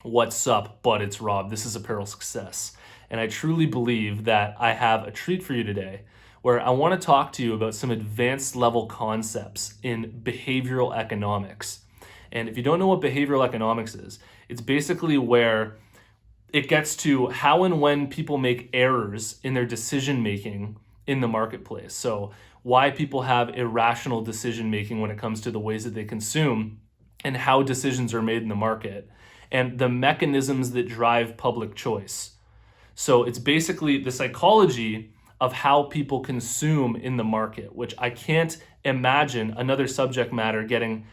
What's up, bud? It's Rob. This is Apparel Success. And I truly believe that I have a treat for you today where I want to talk to you about some advanced level concepts in behavioral economics. And if you don't know what behavioral economics is, it's basically where it gets to how and when people make errors in their decision making in the marketplace. So, why people have irrational decision making when it comes to the ways that they consume and how decisions are made in the market, and the mechanisms that drive public choice. So it's basically the psychology of how people consume in the market, which I can't imagine another subject matter getting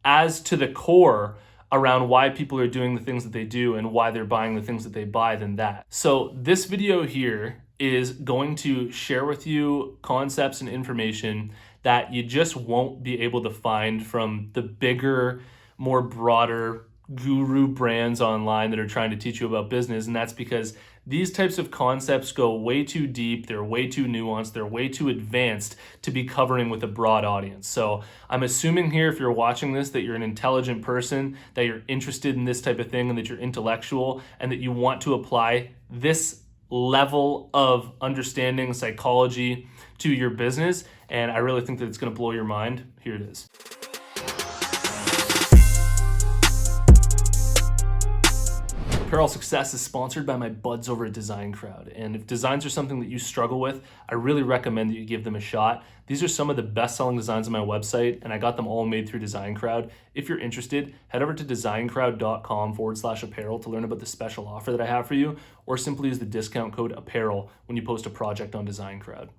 as to the core around why people are doing the things that they do and why they're buying the things that they buy than that. So this video here is going to share with you concepts and information that you just won't be able to find from the bigger, more broader guru brands online that are trying to teach you about business. And that's because these types of concepts go way too deep, they're way too nuanced, they're way too advanced to be covering with a broad audience. So I'm assuming here, if you're watching this, that you're an intelligent person, that you're interested in this type of thing, and that you're intellectual, and that you want to apply this level of understanding psychology to your business. And I really think that it's going to blow your mind. Here it is. Apparel Success is sponsored by my buds over at Design Crowd. And if designs are something that you struggle with, I really recommend that you give them a shot. These are some of the best-selling designs on my website, and I got them all made through Design Crowd. If you're interested, head over to designcrowd.com/apparel to learn about the special offer that I have for you, or simply use the discount code APPAREL when you post a project on Design Crowd.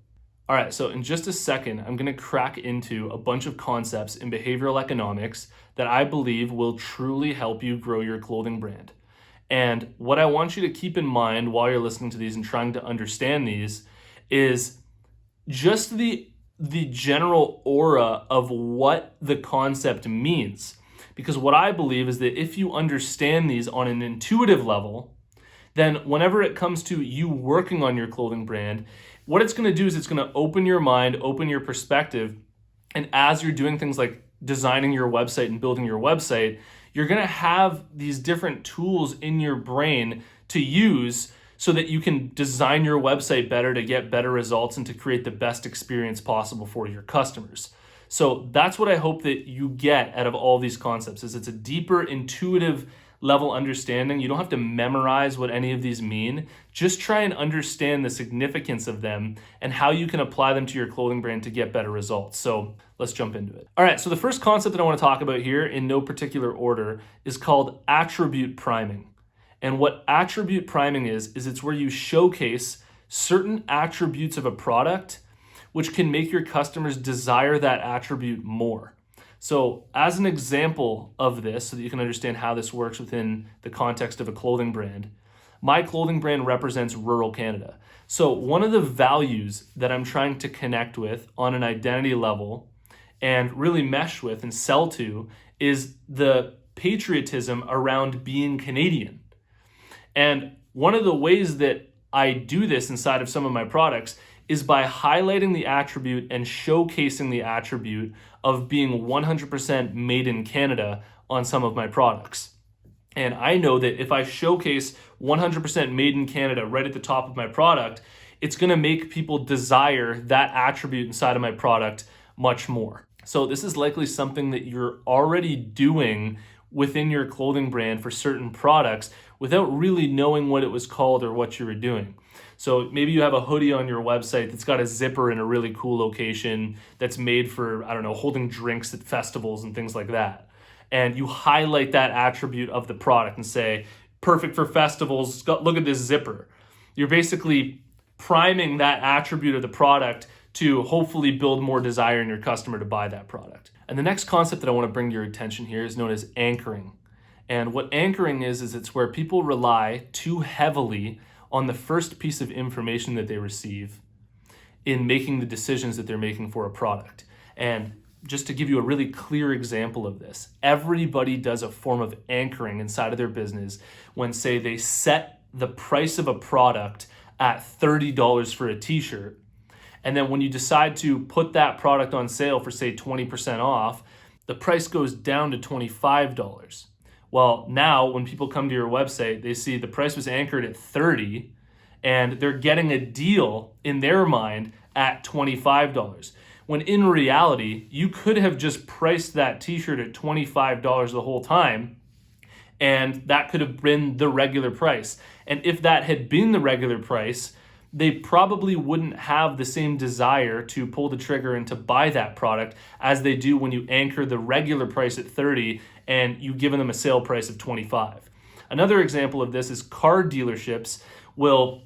All right, so in just a second, I'm gonna crack into a bunch of concepts in behavioral economics that I believe will truly help you grow your clothing brand. And what I want you to keep in mind while you're listening to these and trying to understand these is just the general aura of what the concept means. Because what I believe is that if you understand these on an intuitive level, then whenever it comes to you working on your clothing brand, what it's going to do is it's going to open your mind, open your perspective. And as you're doing things like designing your website and building your website, you're going to have these different tools in your brain to use so that you can design your website better to get better results and to create the best experience possible for your customers. So that's what I hope that you get out of all these concepts, is it's a deeper, intuitive level understanding. You don't have to memorize what any of these mean. Just try and understand the significance of them and how you can apply them to your clothing brand to get better results. So let's jump into it. All right, so the first concept that I want to talk about here, in no particular order, is called attribute priming. And what attribute priming is it's where you showcase certain attributes of a product which can make your customers desire that attribute more. So as an example of this, so that you can understand how this works within the context of a clothing brand, my clothing brand represents rural Canada. So one of the values that I'm trying to connect with on an identity level and really mesh with and sell to is the patriotism around being Canadian. And one of the ways that I do this inside of some of my products is by highlighting the attribute and showcasing the attribute of being 100% made in Canada on some of my products. And I know that if I showcase 100% made in Canada right at the top of my product, it's gonna make people desire that attribute inside of my product much more. So this is likely something that you're already doing within your clothing brand for certain products without really knowing what it was called or what you were doing. So maybe you have a hoodie on your website that's got a zipper in a really cool location that's made for, I don't know, holding drinks at festivals and things like that. And you highlight that attribute of the product and say, perfect for festivals, look at this zipper. You're basically priming that attribute of the product to hopefully build more desire in your customer to buy that product. And the next concept that I want to bring to your attention here is known as anchoring. And what anchoring is it's where people rely too heavily on the first piece of information that they receive in making the decisions that they're making for a product. And just to give you a really clear example of this, everybody does a form of anchoring inside of their business when, say, they set the price of a product at $30 for a t-shirt. And then when you decide to put that product on sale for, say, 20% off, the price goes down to $25. Well, now when people come to your website, they see the price was anchored at 30 and they're getting a deal in their mind at $25. When in reality, you could have just priced that t-shirt at $25 the whole time, and that could have been the regular price. And if that had been the regular price, they probably wouldn't have the same desire to pull the trigger and to buy that product as they do when you anchor the regular price at 30 and you've given them a sale price of 25. Another example of this is car dealerships will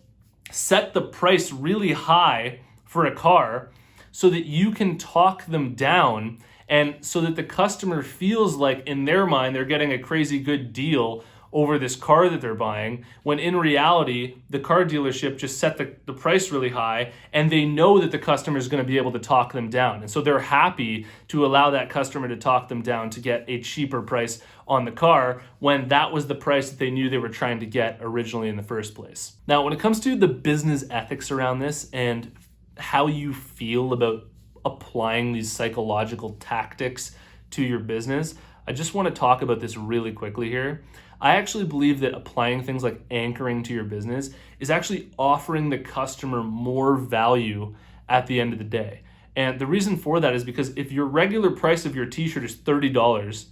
set the price really high for a car so that you can talk them down, and so that the customer feels like in their mind they're getting a crazy good deal over this car that they're buying, when in reality, the car dealership just set the price really high and they know that the customer is going to be able to talk them down. And so they're happy to allow that customer to talk them down to get a cheaper price on the car when that was the price that they knew they were trying to get originally in the first place. Now, when it comes to the business ethics around this and how you feel about applying these psychological tactics to your business, I just want to talk about this really quickly here. I actually believe that applying things like anchoring to your business is actually offering the customer more value at the end of the day. And the reason for that is because if your regular price of your t-shirt is $30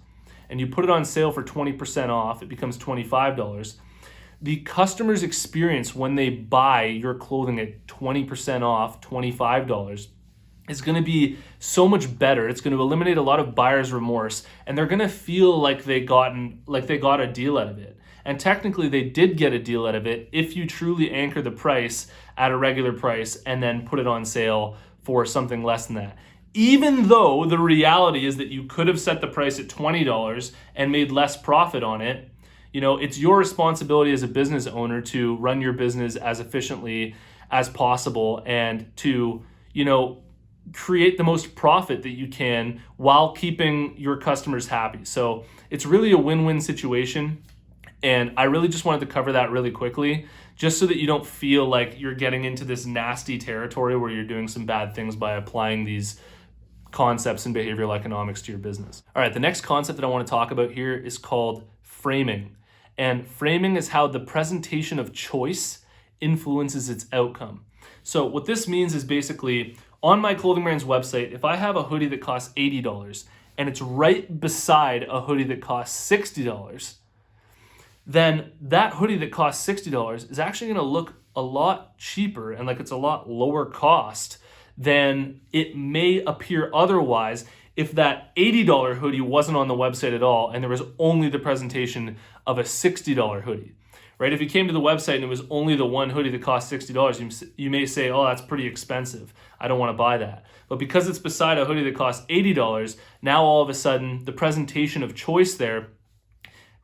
and you put it on sale for 20% off, it becomes $25. The customer's experience when they buy your clothing at 20% off, $25, is going to be so much better. It's going to eliminate a lot of buyer's remorse, and they're going to feel like they got a deal out of it. And technically they did get a deal out of it if you truly anchor the price at a regular price and then put it on sale for something less than that. Even though the reality is that you could have set the price at $20 and made less profit on it, it's your responsibility as a business owner to run your business as efficiently as possible and to, create the most profit that you can while keeping your customers happy. So it's really a win-win situation. And I really just wanted to cover that really quickly, just so that you don't feel like you're getting into this nasty territory where you're doing some bad things by applying these concepts in behavioral economics to your business. All right, the next concept that I want to talk about here is called framing. And framing is how the presentation of choice influences its outcome. So what this means is basically, on my clothing brand's website, if I have a hoodie that costs $80 and it's right beside a hoodie that costs $60, then that hoodie that costs $60 is actually going to look a lot cheaper and like it's a lot lower cost than it may appear otherwise if that $80 hoodie wasn't on the website at all and there was only the presentation of a $60 hoodie. Right? If you came to the website and it was only the one hoodie that cost $60, you may say, oh, that's pretty expensive. I don't want to buy that. But because it's beside a hoodie that costs $80, now all of a sudden the presentation of choice there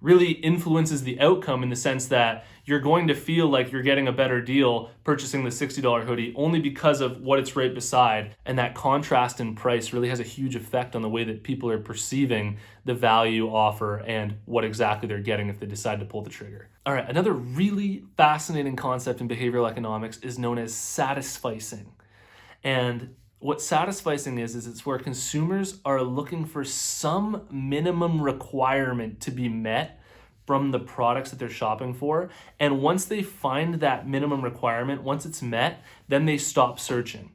really influences the outcome in the sense that you're going to feel like you're getting a better deal purchasing the $60 hoodie only because of what it's right beside. And that contrast in price really has a huge effect on the way that people are perceiving the value offer and what exactly they're getting if they decide to pull the trigger. All right, another really fascinating concept in behavioral economics is known as satisficing. And what satisficing is it's where consumers are looking for some minimum requirement to be met from the products that they're shopping for. And once they find that minimum requirement, once it's met, then they stop searching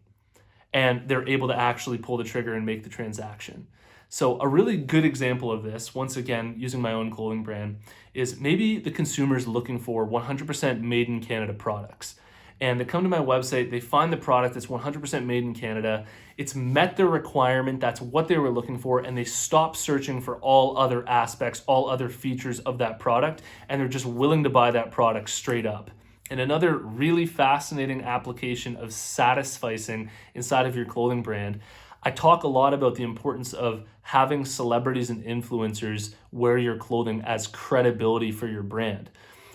and they're able to actually pull the trigger and make the transaction. So a really good example of this, once again, using my own clothing brand, is maybe the consumer's looking for 100% made in Canada products. And they come to my website, they find the product that's 100% made in Canada, it's met their requirement, that's what they were looking for, and they stop searching for all other aspects, all other features of that product, and they're just willing to buy that product straight up. And another really fascinating application of satisficing inside of your clothing brand, I talk a lot about the importance of having celebrities and influencers wear your clothing as credibility for your brand.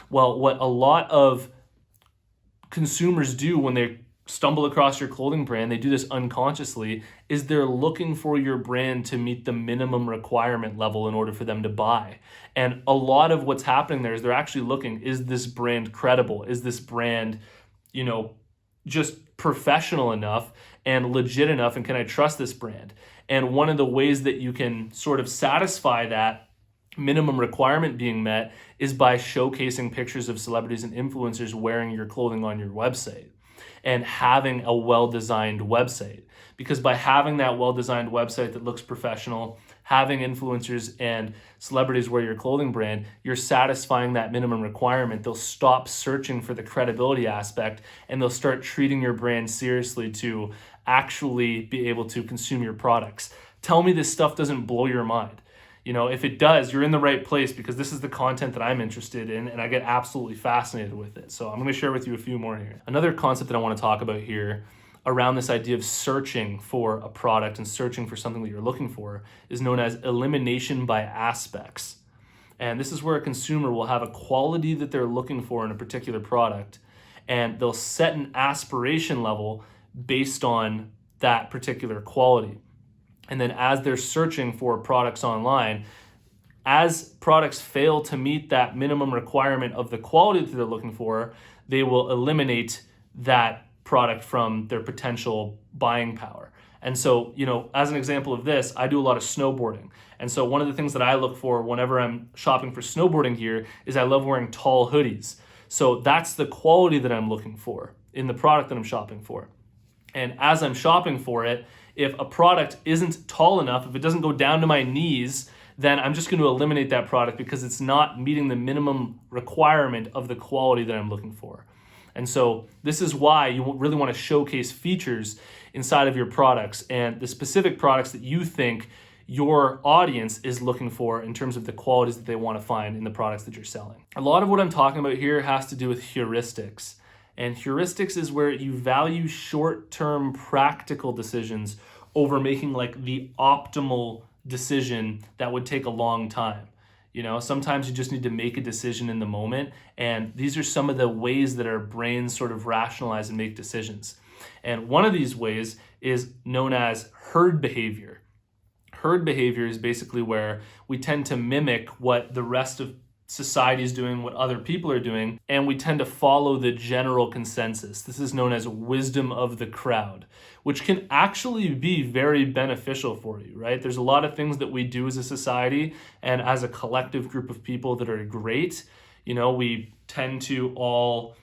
Well, what a lot of consumers do when they stumble across your clothing brand, they do this unconsciously, is they're looking for your brand to meet the minimum requirement level in order for them to buy. And a lot of what's happening there is they're actually looking, is this brand credible? Is this brand, just professional enough and legit enough? And can I trust this brand? And one of the ways that you can sort of satisfy that minimum requirement being met is by showcasing pictures of celebrities and influencers wearing your clothing on your website and having a well-designed website. Because by having that well-designed website that looks professional, having influencers and celebrities wear your clothing brand, you're satisfying that minimum requirement. They'll stop searching for the credibility aspect and they'll start treating your brand seriously to actually be able to consume your products. Tell me this stuff doesn't blow your mind. If it does, you're in the right place, because this is the content that I'm interested in and I get absolutely fascinated with it. So I'm going to share with you a few more here. Another concept that I want to talk about here around this idea of searching for a product and searching for something that you're looking for is known as elimination by aspects. And this is where a consumer will have a quality that they're looking for in a particular product, and they'll set an aspiration level based on that particular quality. And then as they're searching for products online, as products fail to meet that minimum requirement of the quality that they're looking for, they will eliminate that product from their potential buying power. And so, as an example of this, I do a lot of snowboarding. And so one of the things that I look for whenever I'm shopping for snowboarding gear is I love wearing tall hoodies. So that's the quality that I'm looking for in the product that I'm shopping for. And as I'm shopping for it, if a product isn't tall enough, if it doesn't go down to my knees, then I'm just going to eliminate that product because it's not meeting the minimum requirement of the quality that I'm looking for. And so this is why you really want to showcase features inside of your products and the specific products that you think your audience is looking for in terms of the qualities that they want to find in the products that you're selling. A lot of what I'm talking about here has to do with heuristics. And heuristics is where you value short-term practical decisions over making like the optimal decision that would take a long time. Sometimes you just need to make a decision in the moment. And these are some of the ways that our brains sort of rationalize and make decisions. And one of these ways is known as herd behavior. Herd behavior is basically where we tend to mimic what the rest of society is doing, what other people are doing, and we tend to follow the general consensus. This is known as wisdom of the crowd, which can actually be very beneficial for you, right? There's a lot of things that we do as a society and as a collective group of people that are great. We tend to all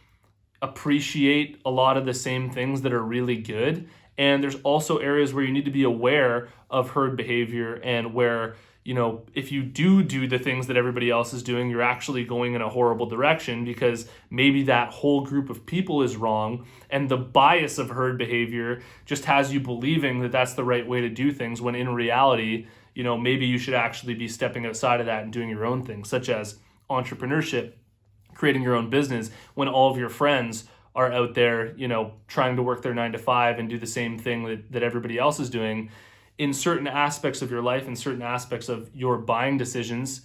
appreciate a lot of the same things that are really good. And there's also areas where you need to be aware of herd behavior and where if you do the things that everybody else is doing, you're actually going in a horrible direction because maybe that whole group of people is wrong. And the bias of herd behavior just has you believing that that's the right way to do things, when in reality, maybe you should actually be stepping outside of that and doing your own thing, such as entrepreneurship, creating your own business, when all of your friends are out there, trying to work their 9-to-5 and do the same thing that everybody else is doing. In certain aspects of your life, in certain aspects of your buying decisions,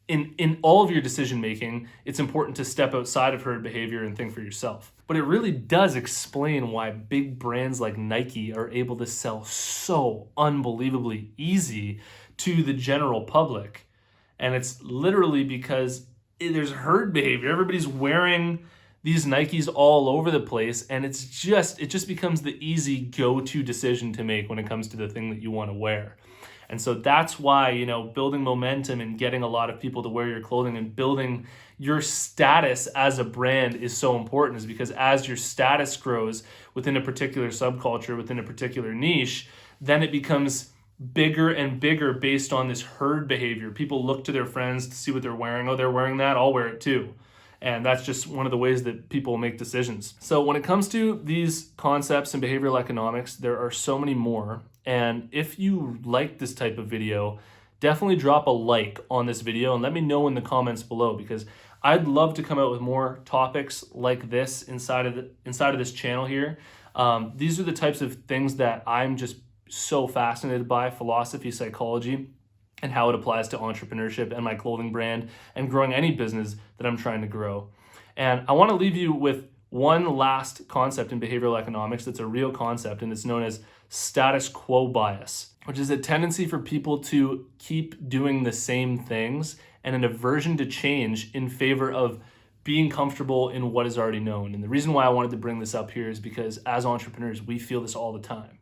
in all of your decision making, it's important to step outside of herd behavior and think for yourself. But it really does explain why big brands like Nike are able to sell so unbelievably easy to the general public. And it's literally because there's herd behavior. Everybody's wearing these Nikes all over the place, and it just becomes the easy go-to decision to make when it comes to the thing that you want to wear. And so that's why, building momentum and getting a lot of people to wear your clothing and building your status as a brand is so important, is because as your status grows within a particular subculture, within a particular niche, then it becomes bigger and bigger based on this herd behavior. People look to their friends to see what they're wearing. Oh, they're wearing that, I'll wear it too. And that's just one of the ways that people make decisions. So when it comes to these concepts in behavioral economics, there are so many more. And if you like this type of video, definitely drop a like on this video and let me know in the comments below, because I'd love to come out with more topics like this inside of this channel here. These are the types of things that I'm just so fascinated by: philosophy, psychology, and how it applies to entrepreneurship and my clothing brand and growing any business that I'm trying to grow. And I want to leave you with one last concept in behavioral economics that's a real concept, and it's known as status quo bias, which is a tendency for people to keep doing the same things and an aversion to change in favor of being comfortable in what is already known. And the reason why I wanted to bring this up here is because as entrepreneurs, we feel this all the time.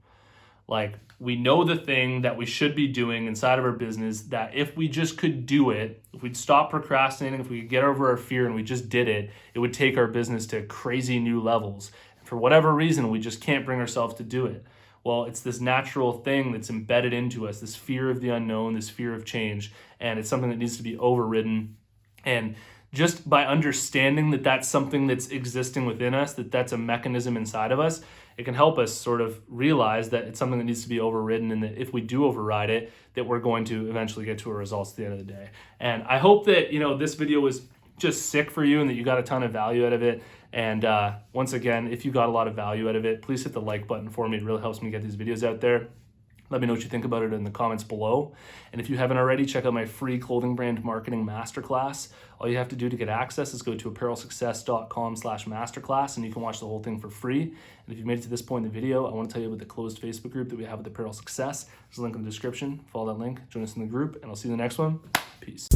Like, we know the thing that we should be doing inside of our business, that if we just could do it, if we'd stop procrastinating, if we could get over our fear and we just did it, it would take our business to crazy new levels. For whatever reason, we just can't bring ourselves to do it. Well, it's this natural thing that's embedded into us, this fear of the unknown, this fear of change, and it's something that needs to be overridden. And just by understanding that that's something that's existing within us, that that's a mechanism inside of us, it can help us sort of realize that it's something that needs to be overridden, and that if we do override it, that we're going to eventually get to our results at the end of the day. And I hope that, this video was just sick for you and that you got a ton of value out of it. And once again, if you got a lot of value out of it, please hit the like button for me. It really helps me get these videos out there. Let me know what you think about it in the comments below. And if you haven't already, check out my free clothing brand marketing masterclass. All you have to do to get access is go to apparelsuccess.com/masterclass, and you can watch the whole thing for free. And if you've made it to this point in the video, I want to tell you about the closed Facebook group that we have with Apparel Success. There's a link in the description. Follow that link, join us in the group, and I'll see you in the next one. Peace.